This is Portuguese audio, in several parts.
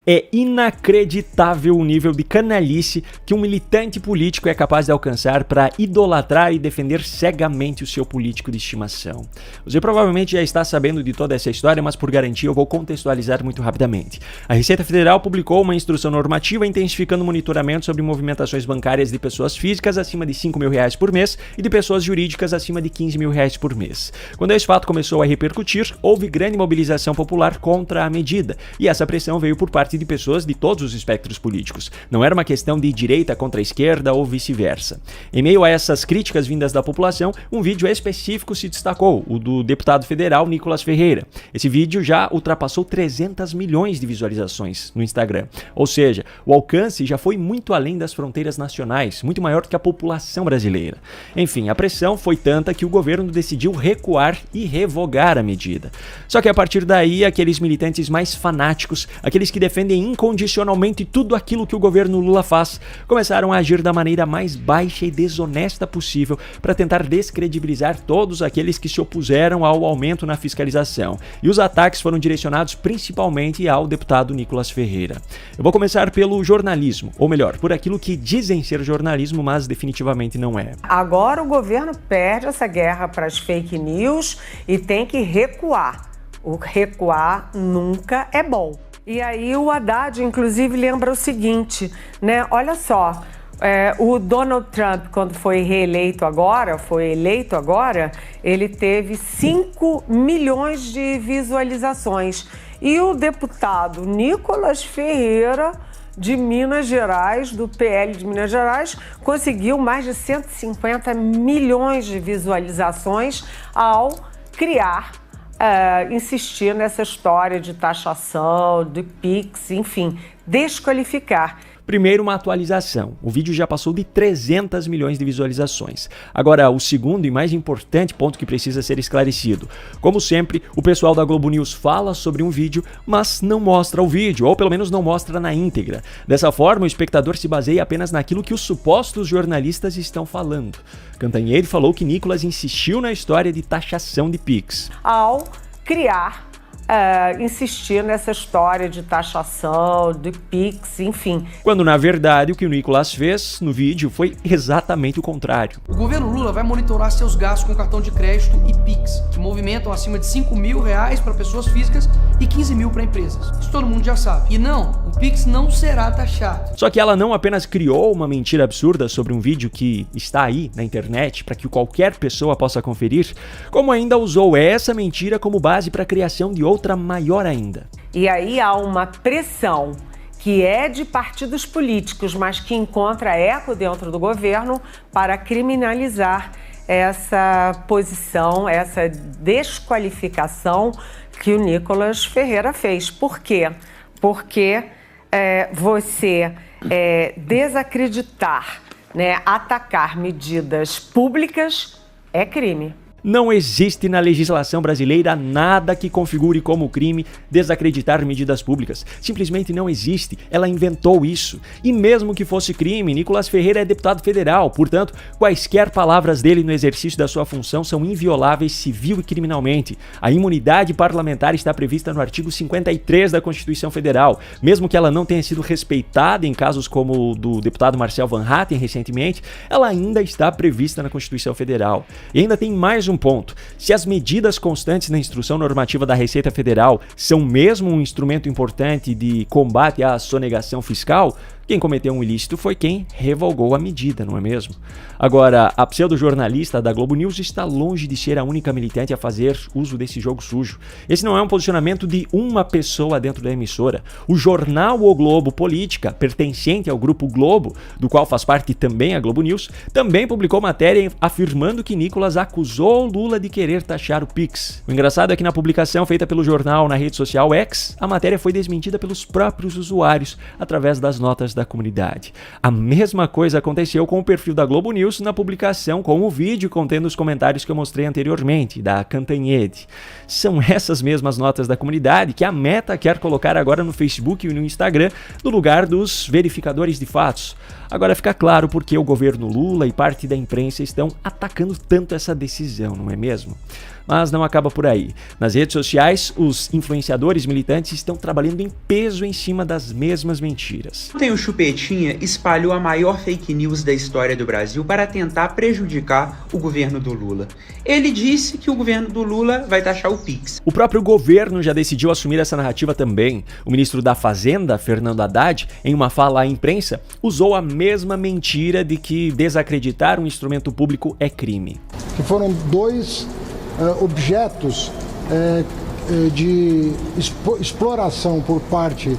É inacreditável o nível de canalice que um militante político é capaz de alcançar para idolatrar e defender cegamente o seu político de estimação. Você provavelmente já está sabendo de toda essa história, mas por garantia eu vou contextualizar muito rapidamente. A Receita Federal publicou uma instrução normativa intensificando o monitoramento sobre movimentações bancárias de pessoas físicas acima de R$5.000 por mês e de pessoas jurídicas acima de R$15.000 por mês. Quando esse fato começou a repercutir, houve grande mobilização popular contra a medida, e essa pressão veio por parte de pessoas de todos os espectros políticos. Não era uma questão de direita contra a esquerda ou vice-versa. Em meio a essas críticas vindas da população, um vídeo específico se destacou, o do deputado federal Nicolas Ferreira. Esse vídeo já ultrapassou 300 milhões de visualizações no Instagram. Ou seja, o alcance já foi muito além das fronteiras nacionais, muito maior do que a população brasileira. Enfim, a pressão foi tanta que o governo decidiu recuar e revogar a medida. Só que a partir daí, aqueles militantes mais fanáticos, aqueles que defendem incondicionalmente tudo aquilo que o governo Lula faz, começaram a agir da maneira mais baixa e desonesta possível para tentar descredibilizar todos aqueles que se opuseram ao aumento na fiscalização. E os ataques foram direcionados principalmente ao deputado Nicolas Ferreira. Eu vou começar pelo jornalismo, ou melhor, por aquilo que dizem ser jornalismo, mas definitivamente não é. Agora o governo perde essa guerra para as fake news e tem que recuar. O recuar nunca é bom. E aí o Haddad, inclusive, lembra o seguinte, né? Olha só, o Donald Trump, quando foi eleito agora, ele teve 5 milhões de visualizações. E o deputado Nicolas Ferreira, de Minas Gerais, do PL de Minas Gerais, conseguiu mais de 150 milhões de visualizações ao insistir nessa história de taxação, de PIX, enfim, desqualificar. Primeiro, uma atualização. O vídeo já passou de 300 milhões de visualizações. Agora, o segundo e mais importante ponto que precisa ser esclarecido. Como sempre, o pessoal da Globo News fala sobre um vídeo, mas não mostra o vídeo, ou pelo menos não mostra na íntegra. Dessa forma, o espectador se baseia apenas naquilo que os supostos jornalistas estão falando. Cantanhede falou que Nicolas insistiu na história de taxação de PIX. Ao insistir nessa história de taxação, de PIX, enfim. Quando, na verdade, o que o Nicolas fez no vídeo foi exatamente o contrário. O governo Lula vai monitorar seus gastos com cartão de crédito e PIX, que movimentam acima de R$5.000 para pessoas físicas e 15 mil para empresas. Isso todo mundo já sabe. E não, o PIX não será taxado. Só que ela não apenas criou uma mentira absurda sobre um vídeo que está aí na internet para que qualquer pessoa possa conferir, como ainda usou essa mentira como base para a criação de outra maior ainda. E aí há uma pressão que é de partidos políticos, mas que encontra eco dentro do governo para criminalizar essa posição, essa desqualificação que o Nicolas Ferreira fez. Por quê? Porque você desacreditar, né, atacar medidas públicas é crime. Não existe na legislação brasileira nada que configure como crime desacreditar medidas públicas. Simplesmente não existe. Ela inventou isso. E mesmo que fosse crime, Nicolas Ferreira é deputado federal. Portanto, quaisquer palavras dele no exercício da sua função são invioláveis civil e criminalmente. A imunidade parlamentar está prevista no artigo 53 da Constituição Federal. Mesmo que ela não tenha sido respeitada em casos como o do deputado Marcel Van Hatten recentemente, ela ainda está prevista na Constituição Federal. E ainda tem mais um ponto. Se as medidas constantes na instrução normativa da Receita Federal são mesmo um instrumento importante de combate à sonegação fiscal, quem cometeu um ilícito foi quem revogou a medida, não é mesmo? Agora, a pseudo-jornalista da Globo News está longe de ser a única militante a fazer uso desse jogo sujo. Esse não é um posicionamento de uma pessoa dentro da emissora. O jornal O Globo Política, pertencente ao Grupo Globo, do qual faz parte também a Globo News, também publicou matéria afirmando que Nicolas acusou Lula de querer taxar o PIX. O engraçado é que na publicação feita pelo jornal na rede social X, a matéria foi desmentida pelos próprios usuários através das notas da comunidade. A mesma coisa aconteceu com o perfil da Globo News na publicação com o vídeo contendo os comentários que eu mostrei anteriormente, da Cantanhede. São essas mesmas notas da comunidade que a Meta quer colocar agora no Facebook e no Instagram no lugar dos verificadores de fatos. Agora fica claro porque o governo Lula e parte da imprensa estão atacando tanto essa decisão, não é mesmo? Mas não acaba por aí. Nas redes sociais, os influenciadores militantes estão trabalhando em peso em cima das mesmas mentiras. Ontem o Chupetinha espalhou a maior fake news da história do Brasil para tentar prejudicar o governo do Lula. Ele disse que o governo do Lula vai taxar o Pix. O próprio governo já decidiu assumir essa narrativa também. O ministro da Fazenda, Fernando Haddad, em uma fala à imprensa, usou a mesma mentira de que desacreditar um instrumento público é crime. Que foram dois objetos de exploração por parte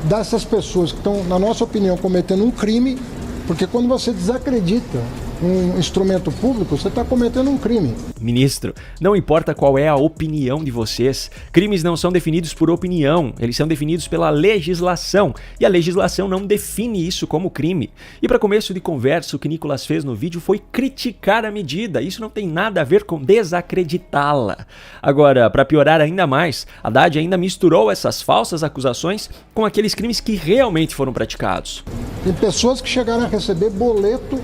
dessas pessoas que estão, na nossa opinião, cometendo um crime, porque quando você desacredita um instrumento público, você está cometendo um crime. Ministro, não importa qual é a opinião de vocês, crimes não são definidos por opinião, eles são definidos pela legislação, e a legislação não define isso como crime. E para começo de conversa, o que Nicolas fez no vídeo foi criticar a medida, isso não tem nada a ver com desacreditá-la. Agora, para piorar ainda mais, Haddad ainda misturou essas falsas acusações com aqueles crimes que realmente foram praticados. Tem pessoas que chegaram a receber boleto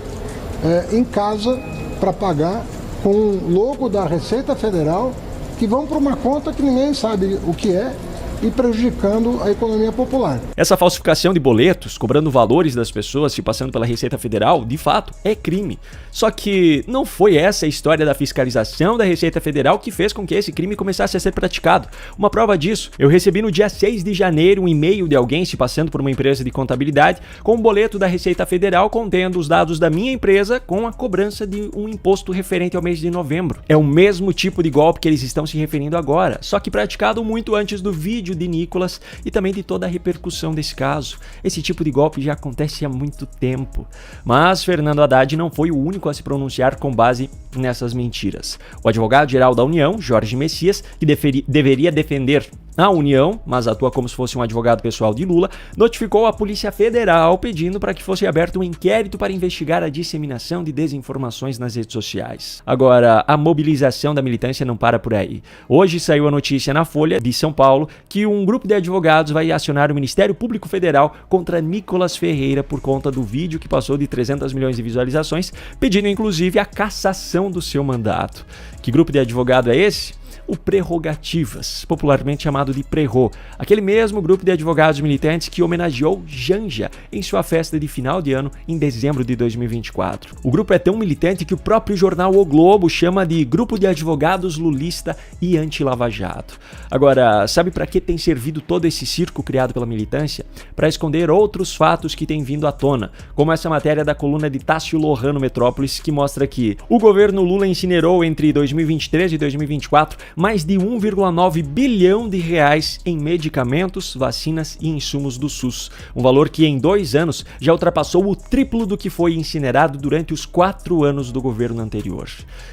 em casa para pagar com o logo da Receita Federal, que vão para uma conta que ninguém sabe o que é e prejudicando a economia popular. Essa falsificação de boletos, cobrando valores das pessoas se passando pela Receita Federal, de fato, é crime. Só que não foi essa a história da fiscalização da Receita Federal que fez com que esse crime começasse a ser praticado. Uma prova disso, eu recebi no dia 6 de janeiro um e-mail de alguém se passando por uma empresa de contabilidade com um boleto da Receita Federal contendo os dados da minha empresa com a cobrança de um imposto referente ao mês de novembro. É o mesmo tipo de golpe que eles estão se referindo agora, só que praticado muito antes do vídeo de Nicolas e também de toda a repercussão desse caso. Esse tipo de golpe já acontece há muito tempo. Mas Fernando Haddad não foi o único a se pronunciar com base nessas mentiras. O advogado-geral da União, Jorge Messias, que deveria defender a União, mas atua como se fosse um advogado pessoal de Lula, notificou a Polícia Federal pedindo para que fosse aberto um inquérito para investigar a disseminação de desinformações nas redes sociais. Agora, a mobilização da militância não para por aí. Hoje saiu a notícia na Folha de São Paulo que um grupo de advogados vai acionar o Ministério Público Federal contra Nicolas Ferreira por conta do vídeo que passou de 300 milhões de visualizações, pedindo inclusive a cassação do seu mandato. Que grupo de advogado é esse? O Prerrogativas, popularmente chamado de Prerro, aquele mesmo grupo de advogados militantes que homenageou Janja em sua festa de final de ano em dezembro de 2024. O grupo é tão militante que o próprio jornal O Globo chama de Grupo de Advogados Lulista e Anti-Lava Jato. Agora, sabe para que tem servido todo esse circo criado pela militância? Para esconder outros fatos que têm vindo à tona, como essa matéria da coluna de Tássio Lohan no Metrópolis, que mostra que o governo Lula incinerou entre 2023 e 2024 mais de 1,9 bilhão de reais em medicamentos, vacinas e insumos do SUS. Um valor que em 2 anos já ultrapassou o triplo do que foi incinerado durante os 4 anos do governo anterior.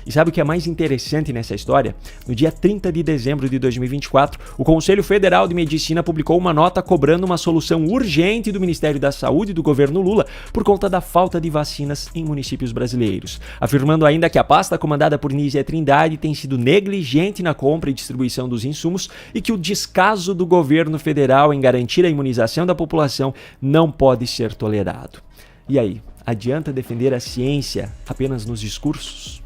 E sabe o que é mais interessante nessa história? No dia 30 de dezembro de 2024, o Conselho Federal de Medicina publicou uma nota cobrando uma solução urgente do Ministério da Saúde do governo Lula por conta da falta de vacinas em municípios brasileiros, afirmando ainda que a pasta comandada por Nízia Trindade tem sido negligente na compra e distribuição dos insumos e que o descaso do governo federal em garantir a imunização da população não pode ser tolerado. E aí, adianta defender a ciência apenas nos discursos?